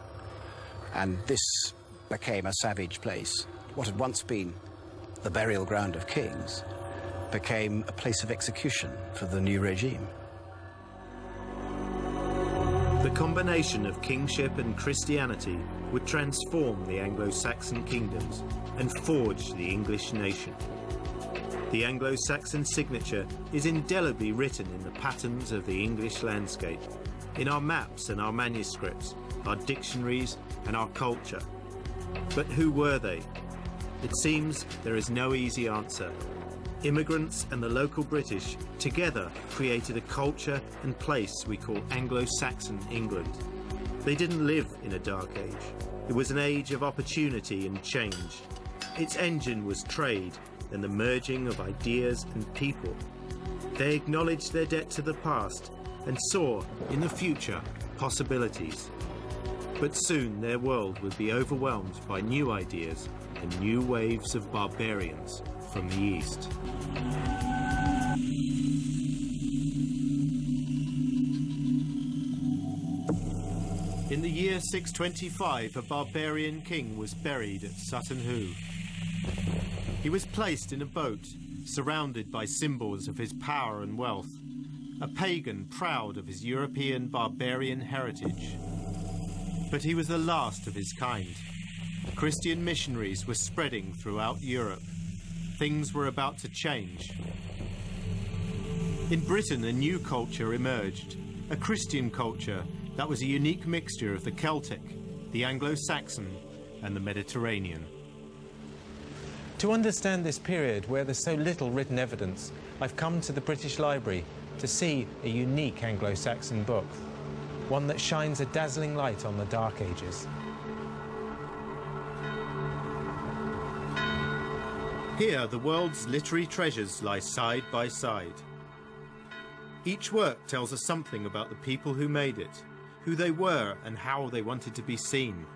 S16: And this became a savage place. What had once been the burial ground of kings became a place of execution for the new regime.
S1: The combination of kingship and Christianity would transform the Anglo-Saxon kingdoms and forge the English nation. The Anglo-Saxon signature is indelibly written in the patterns of the English landscape, in our maps and our manuscripts, our dictionaries and our culture. But who were they? It seems there is no easy answer. Immigrants and the local British together created a culture and place we call Anglo-Saxon England. They didn't live in a dark age. It was an age of opportunity and change. Its engine was trade and the merging of ideas and people. They acknowledged their debt to the past and saw in the future possibilities. But soon their world would be overwhelmed by new ideas and new waves of barbarians from the east. In the year 625, a barbarian king was buried at Sutton Hoo. He was placed in a boat, surrounded by symbols of his power and wealth, a pagan proud of his European barbarian heritage. But he was the last of his kind. Christian missionaries were spreading throughout Europe. Things were about to change. In Britain, a new culture emerged, a Christian culture that was a unique mixture of the Celtic, the Anglo-Saxon, and the Mediterranean.
S4: To understand this period where there's so little written evidence, I've come to the British Library to see a unique Anglo-Saxon book, one that shines a dazzling light on the Dark Ages.
S1: Here, the world's literary treasures lie side by side. Each work tells us something about the people who made it, who they were and how they wanted to be seen.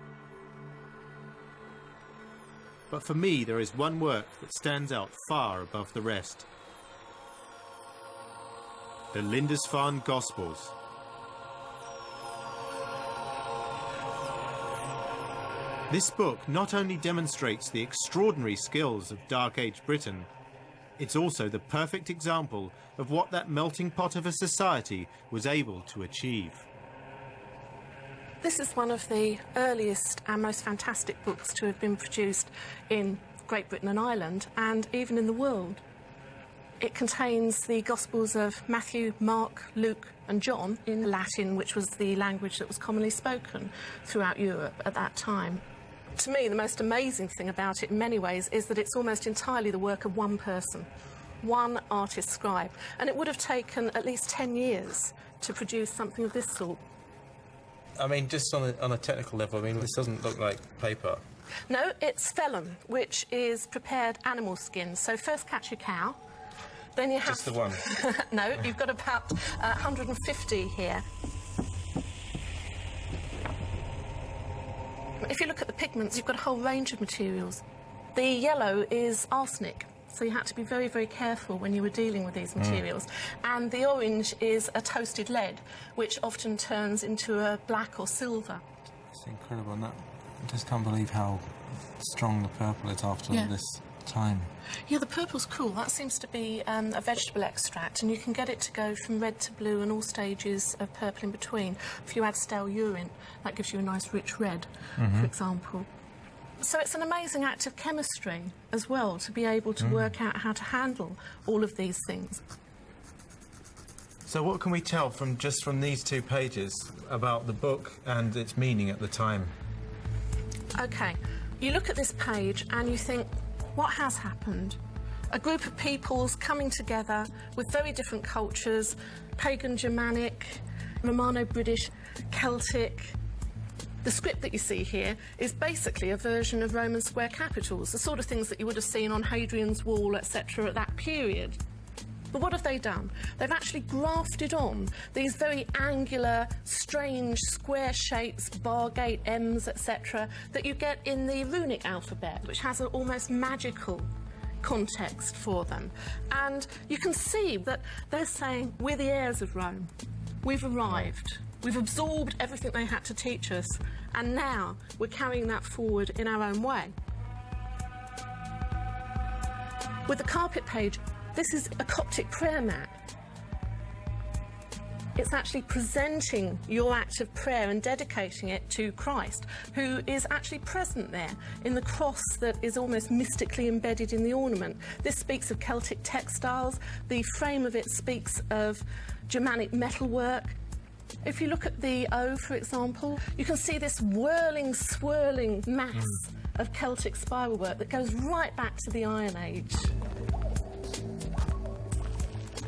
S1: But for me, there is one work that stands out far above the rest. The Lindisfarne Gospels. This book not only demonstrates the extraordinary skills of Dark Age Britain, it's also the perfect example of what that melting pot of a society was able to achieve.
S17: This is one of the earliest and most fantastic books to have been produced in Great Britain and Ireland, and even in the world. It contains the Gospels of Matthew, Mark, Luke and John in Latin, which was the language that was commonly spoken throughout Europe at that time. To me, the most amazing thing about it in many ways is that it's almost entirely the work of one person, one artist scribe, and it would have taken at least 10 years to produce something of this sort.
S4: I mean, just on a technical level, I mean, this doesn't look like paper.
S17: No, it's vellum, which is prepared animal skin. So first catch your cow, then you have...
S4: Just the one?
S17: No, you've got about 150 here. If you look at the pigments, you've got a whole range of materials. The yellow is arsenic, so you had to be very, very careful when you were dealing with these materials. And the orange is a toasted lead, which often turns into a black or silver.
S4: It's incredible, and I just can't believe how strong the purple is after this time.
S17: Yeah, the purple's cool. That seems to be a vegetable extract, and you can get it to go from red to blue and all stages of purple in between. If you add stale urine, that gives you a nice rich red, for example. So it's an amazing act of chemistry as well, to be able to work out how to handle all of these things.
S4: So what can we tell from just from these 2 pages about the book and its meaning at the time?
S17: OK, you look at this page and you think, what has happened? A group of peoples coming together with very different cultures, pagan, Germanic, Romano-British, Celtic. The script that you see here is basically a version of Roman square capitals, the sort of things that you would have seen on Hadrian's Wall, etc. at that period. But what have they done? They've actually grafted on these very angular, strange, square shapes, bar gate M's, etc., that you get in the runic alphabet, which has an almost magical context for them. And you can see that they're saying, we're the heirs of Rome. We've arrived. We've absorbed everything they had to teach us, and now we're carrying that forward in our own way. With the carpet page, this is a Coptic prayer mat. It's actually presenting your act of prayer and dedicating it to Christ, who is actually present there in the cross that is almost mystically embedded in the ornament. This speaks of Celtic textiles. The frame of it speaks of Germanic metalwork. If you look at the O, for example, you can see this whirling, swirling mass of Celtic spiral work that goes right back to the Iron Age.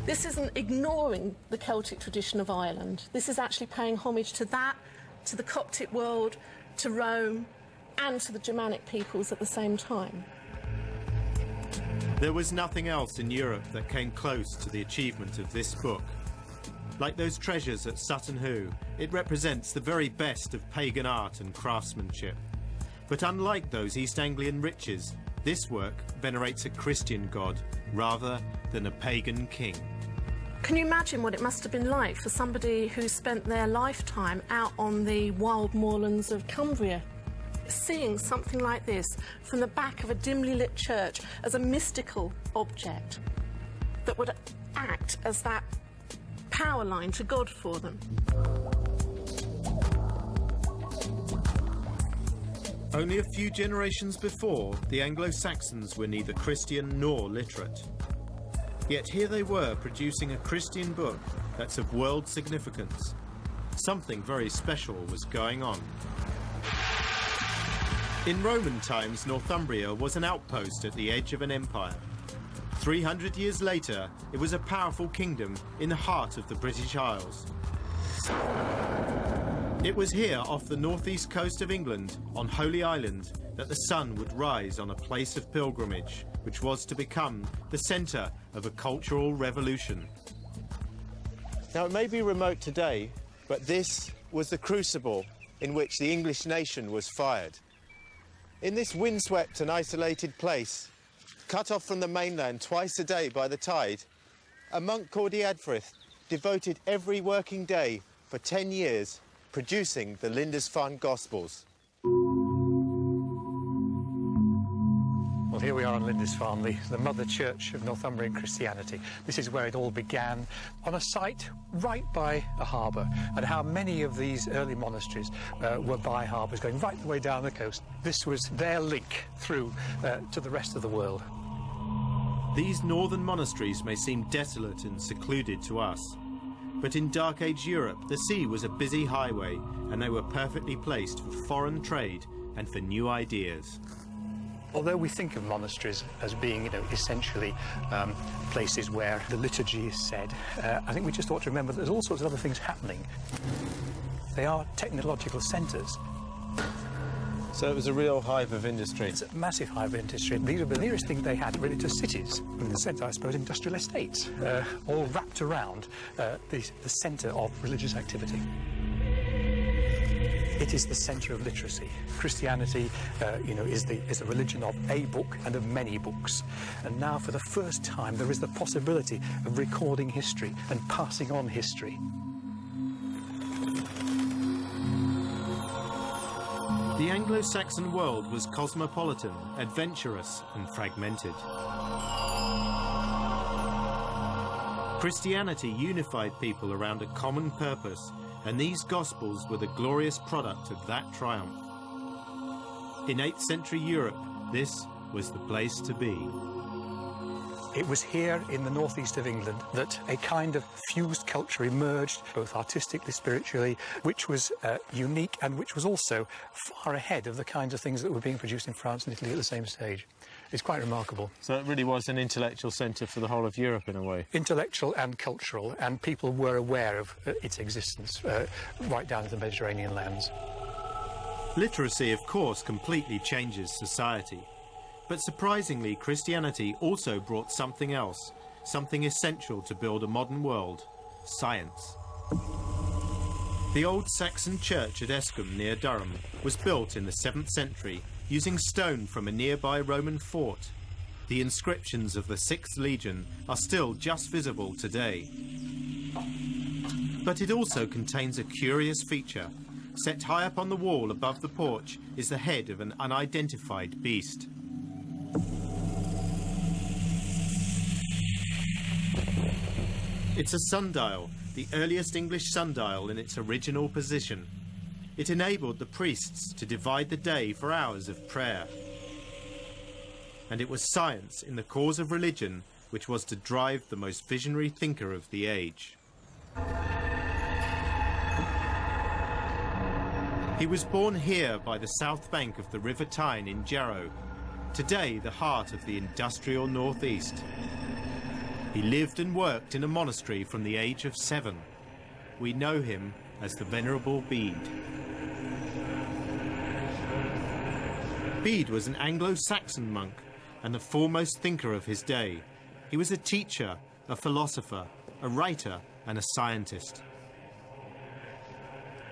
S17: This isn't ignoring the Celtic tradition of Ireland. This is actually paying homage to that, to the Coptic world, to Rome, and to the Germanic peoples at the same time.
S1: There was nothing else in Europe that came close to the achievement of this book. Like those treasures at Sutton Hoo, it represents the very best of pagan art and craftsmanship. But unlike those East Anglian riches, this work venerates a Christian god rather than a pagan king.
S17: Can you imagine what it must have been like for somebody who spent their lifetime out on the wild moorlands of Cumbria, seeing something like this from the back of a dimly lit church as a mystical object that would act as that power line to God for them?
S1: Only a few generations before, the Anglo-Saxons were neither Christian nor literate. Yet here they were producing a Christian book that's of world significance. Something very special was going on. In Roman times, Northumbria was an outpost at the edge of an empire. 300 years later, it was a powerful kingdom in the heart of the British Isles. It was here off the northeast coast of England, on Holy Island, that the sun would rise on a place of pilgrimage, which was to become the centre of a cultural revolution.
S4: Now, it may be remote today, but this was the crucible in which the English nation was fired. In this windswept and isolated place, cut off from the mainland twice a day by the tide, a monk called Eadfrith devoted every working day for 10 years producing the Lindisfarne Gospels.
S18: Well, here we are in Lindisfarne, the mother church of Northumbrian Christianity. This is where it all began, on a site right by a harbour, and how many of these early monasteries were by harbours going right the way down the coast. This was their link through to the rest of the world.
S1: These northern monasteries may seem desolate and secluded to us, but in Dark Age Europe, the sea was a busy highway, and they were perfectly placed for foreign trade and for new ideas.
S18: Although we think of monasteries as being, essentially places where the liturgy is said, I think we just ought to remember that there's all sorts of other things happening. They are technological centres.
S4: So it was a real hive of industry.
S18: It's a massive hive of industry. These were the nearest thing they had really to cities. In the sense, I suppose, industrial estates, all wrapped around the centre of religious activity. It is the centre of literacy. Christianity, is the religion of a book and of many books. And now, for the first time, there is the possibility of recording history and passing on history.
S1: The Anglo-Saxon world was cosmopolitan, adventurous, and fragmented. Christianity unified people around a common purpose, and these Gospels were the glorious product of that triumph. In 8th century Europe, this was the place to be.
S18: It was here in the northeast of England that a kind of fused culture emerged, both artistically, spiritually, which was unique and which was also far ahead of the kinds of things that were being produced in France and Italy at the same stage. It's quite remarkable.
S4: So it really was an intellectual centre for the whole of Europe in a way.
S18: Intellectual and cultural, and people were aware of its existence right down to the Mediterranean lands.
S1: Literacy, of course, completely changes society. But surprisingly, Christianity also brought something else, something essential to build a modern world: science. The old Saxon church at Escombe near Durham was built in the 7th century using stone from a nearby Roman fort. The inscriptions of the 6th Legion are still just visible today. But it also contains a curious feature. Set high up on the wall above the porch is the head of an unidentified beast. It's a sundial, the earliest English sundial in its original position. It enabled the priests to divide the day for hours of prayer. And it was science in the cause of religion which was to drive the most visionary thinker of the age. He was born here by the south bank of the River Tyne in Jarrow, today the heart of the industrial northeast. He lived and worked in a monastery from the age of 7. We know him as the Venerable Bede. Bede was an Anglo-Saxon monk and the foremost thinker of his day. He was a teacher, a philosopher, a writer and a scientist.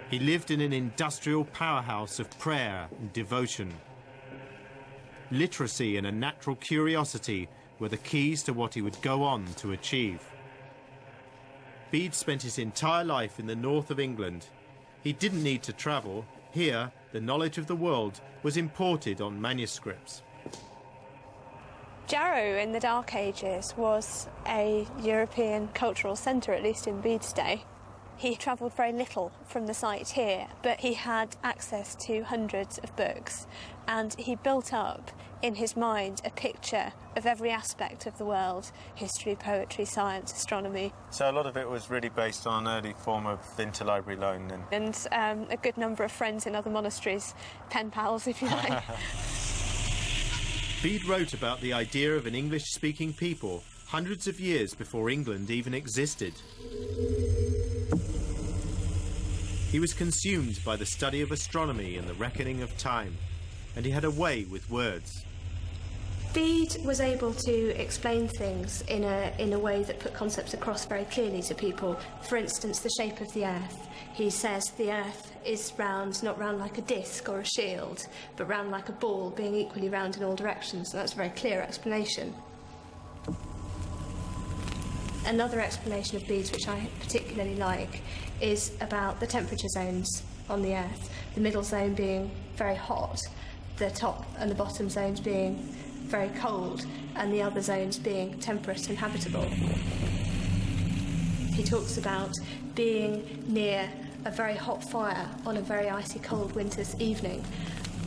S1: He lived in an industrial powerhouse of prayer and devotion. Literacy and a natural curiosity were the keys to what he would go on to achieve. Bede spent his entire life in the north of England. He didn't need to travel. Here, the knowledge of the world was imported on manuscripts.
S19: Jarrow in the Dark Ages was a European cultural centre, at least in Bede's day. He travelled very little from the site here, but he had access to hundreds of books, and he built up in his mind a picture of every aspect of the world: history, poetry, science, astronomy.
S4: So a lot of it was really based on an early form of interlibrary loan then?
S19: And a good number of friends in other monasteries, pen pals if you like.
S1: Bede wrote about the idea of an English-speaking people hundreds of years before England even existed. He was consumed by the study of astronomy and the reckoning of time, and he had a way with words.
S19: Bede was able to explain things in a way that put concepts across very clearly to people. For instance, the shape of the Earth. He says the Earth is round, not round like a disc or a shield, but round like a ball, being equally round in all directions. So that's a very clear explanation. Another explanation of Bede's, which I particularly like, is about the temperature zones on the Earth. The middle zone being very hot, the top and the bottom zones being very cold, and the other zones being temperate and habitable. He talks about being near a very hot fire on a very icy cold winter's evening.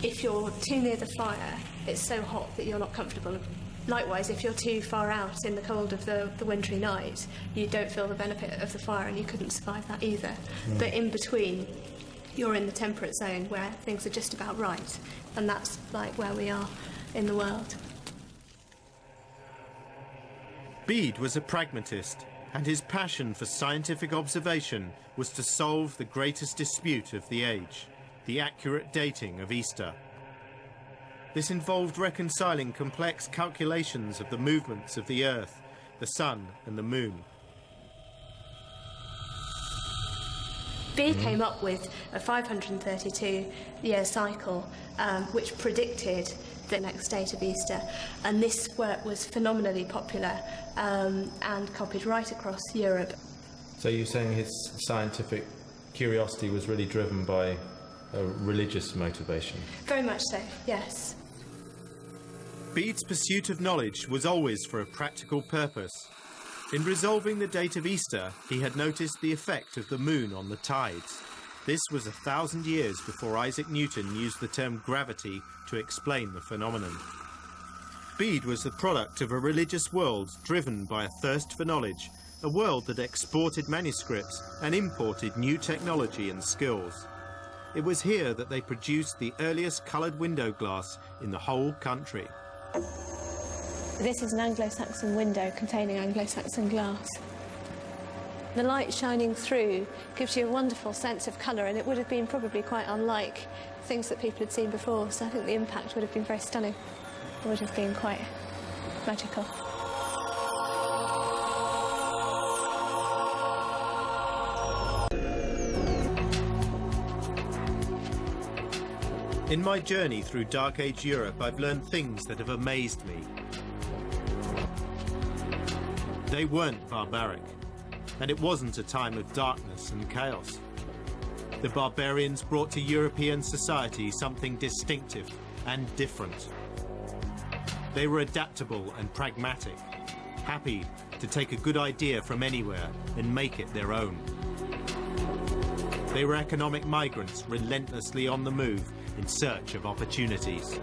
S19: If you're too near the fire, it's so hot that you're not comfortable. Likewise, if you're too far out in the cold of the wintry night, you don't feel the benefit of the fire and you couldn't survive that either. But in between, you're in the temperate zone where things are just about right, and that's like where we are in the world.
S1: Bede was a pragmatist, and his passion for scientific observation was to solve the greatest dispute of the age, the accurate dating of Easter. This involved reconciling complex calculations of the movements of the Earth, the Sun and the Moon.
S19: Bede came up with a 532-year cycle which predicted the next date of Easter, and this work was phenomenally popular and copied right across Europe.
S1: So you're saying his scientific curiosity was really driven by a religious motivation?
S19: Very much so, yes.
S1: Bede's pursuit of knowledge was always for a practical purpose. In resolving the date of Easter, he had noticed the effect of the moon on the tides. This was 1,000 years before Isaac Newton used the term gravity to explain the phenomenon. Bede was the product of a religious world driven by a thirst for knowledge, a world that exported manuscripts and imported new technology and skills. It was here that they produced the earliest coloured window glass in the whole country.
S19: This is an Anglo-Saxon window containing Anglo-Saxon glass. The light shining through gives you a wonderful sense of colour, and it would have been probably quite unlike things that people had seen before, so I think the impact would have been very stunning. It would have been quite magical.
S1: In my journey through Dark Age Europe, I've learned things that have amazed me. They weren't barbaric. and it wasn't a time of darkness and chaos. The barbarians brought to European society something distinctive and different. They were adaptable and pragmatic, happy to take a good idea from anywhere and make it their own. They were economic migrants relentlessly on the move in search of opportunities.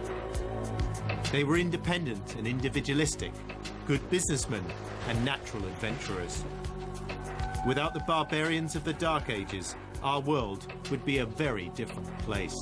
S1: They were independent and individualistic, good businessmen and natural adventurers. Without the barbarians of the Dark Ages, our world would be a very different place.